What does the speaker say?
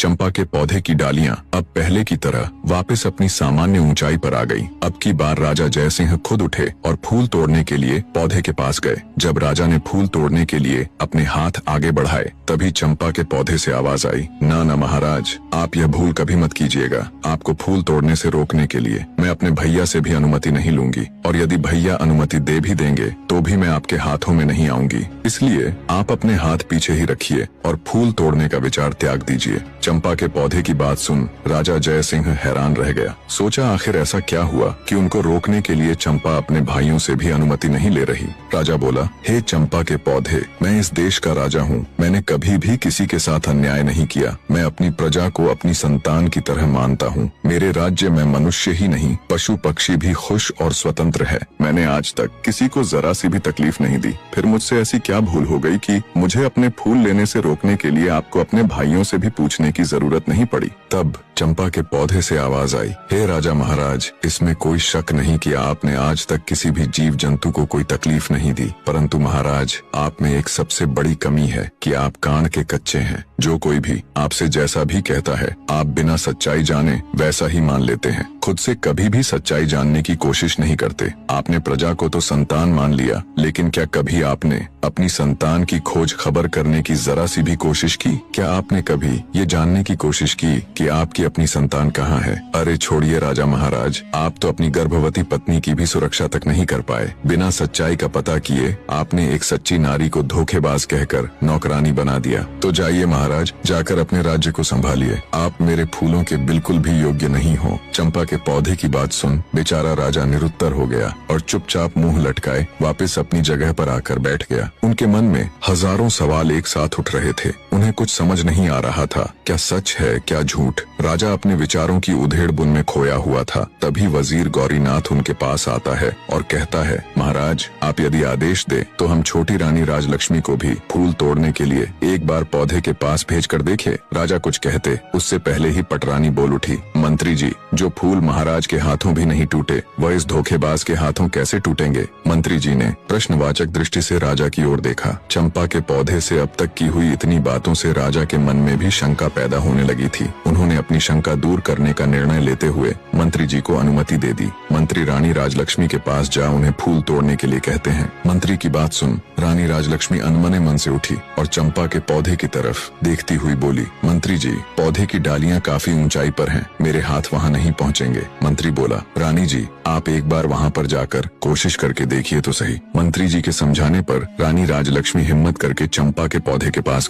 चंपा के पौधे की डालियां अब पहले की तरह वापस अपनी सामान्य ऊंचाई पर आ गई। अब की बार राजा जयसिंह खुद उठे और फूल तोड़ने के लिए पौधे के पास गए। जब राजा ने फूल तोड़ने के लिए अपने हाथ आगे बढ़ाए, तभी चंपा के पौधे से आवाज आई, ना महाराज, आप यह भूल कभी मत कीजिएगा। आपको फूल तोड़ने से रोकने के लिए मैं अपने भैया से भी अनुमति नहीं लूंगी, और यदि भैया अनुमति दे भी देंगे तो भी मैं आपके हाथों में नहीं आऊंगी। इसलिए आप अपने हाथ पीछे ही रखिए और फूल तोड़ने का विचार त्याग दीजिए। चंपा के पौधे की बात सुन राजा जयसिंह हैरान रह गया। सोचा आखिर ऐसा क्या हुआ कि उनको रोकने के लिए चंपा अपने भाइयों से भी अनुमति नहीं ले रही। राजा बोला, हे चंपा के पौधे, मैं इस देश का राजा हूँ। मैंने कभी भी किसी के साथ अन्याय नहीं किया। मैं अपनी प्रजा को अपनी संतान की तरह मानता हूँ। मेरे राज्य में मनुष्य ही नहीं, पशु पक्षी भी खुश और स्वतंत्र है। मैंने आज तक किसी को जरा सी भी तकलीफ नहीं दी। फिर मुझसे ऐसी क्या भूल हो गई कि मुझे अपने फूल लेने से रोकने के लिए आपको अपने भाइयों से भी पूछने की जरूरत नहीं पड़ी। तब चंपा के पौधे से आवाज आई, हे राजा महाराज, इसमें कोई शक नहीं कि आपने आज तक किसी भी जीव जंतु को कोई तकलीफ नहीं दी, परंतु महाराज, आप में एक सबसे बड़ी कमी है कि आप कान के कच्चे हैं। जो कोई भी आपसे जैसा भी कहता है, आप बिना सच्चाई जाने वैसा ही मान लेते हैं। खुद से कभी भी सच्चाई जानने की कोशिश नहीं करते। आपने प्रजा को तो संतान मान लिया, लेकिन क्या कभी आपने अपनी संतान की खोज खबर करने की जरा सी भी कोशिश की? क्या आपने कभी ये जानने की कोशिश की कि आपकी अपनी संतान कहाँ है? अरे छोड़िए राजा महाराज, आप तो अपनी गर्भवती पत्नी की भी सुरक्षा तक नहीं कर पाए। बिना सच्चाई का पता किए आपने एक सच्ची नारी को धोखेबाज कहकर नौकरानी बना दिया। तो जाइए महाराज, जाकर अपने राज्य को संभालिए। आप मेरे फूलों के बिल्कुल भी योग्य नहीं हो। चंपा के पौधे की बात सुन बेचारा राजा निरुत्तर हो गया और चुपचाप मुंह लटकाए वापस अपनी जगह पर आकर बैठ गया। उनके मन में हजारों सवाल एक साथ उठ रहे थे। उन्हें कुछ समझ नहीं आ रहा था, क्या सच है क्या झूठ। राजा अपने विचारों की उधेड़ बुन में खोया हुआ था। तभी वजीर गौरीनाथ उनके पास आता है और कहता है, महाराज, आप यदि आदेश दे तो हम छोटी रानी राजलक्ष्मी को भी फूल तोड़ने के लिए एक बार पौधे के पास भेज कर देखे। राजा कुछ कहते उससे पहले ही पटरानी बोल उठी, मंत्री जी, जो फूल महाराज के हाथों भी नहीं टूटे, वह इस धोखेबाज के हाथों कैसे टूटेंगे? मंत्री जी ने प्रश्नवाचक दृष्टि से राजा की ओर देखा। चंपा के पौधे से अब तक की हुई इतनी बातों से राजा के मन में भी शंका पैदा होने लगी थी। उन्होंने अपनी शंका दूर करने का निर्णय लेते हुए मंत्री जी को अनुमति दे दी। मंत्री रानी राजलक्ष्मी के पास जा उन्हें फूल तोड़ने के लिए कहते हैं। मंत्री की बात सुन रानी राजलक्ष्मी अनमने मन से उठी और चंपा के पौधे की तरफ देखती हुई बोली, मंत्री जी, पौधे की डालियां काफी ऊंचाई पर हैं, मेरे हाथ वहां नहीं पहुंचेंगे। मंत्री बोला, रानी जी, आप एक बार वहां पर जाकर कोशिश करके देखिए तो सही। मंत्री जी के समझाने पर रानी राजलक्ष्मी हिम्मत करके चंपा के पौधे के पास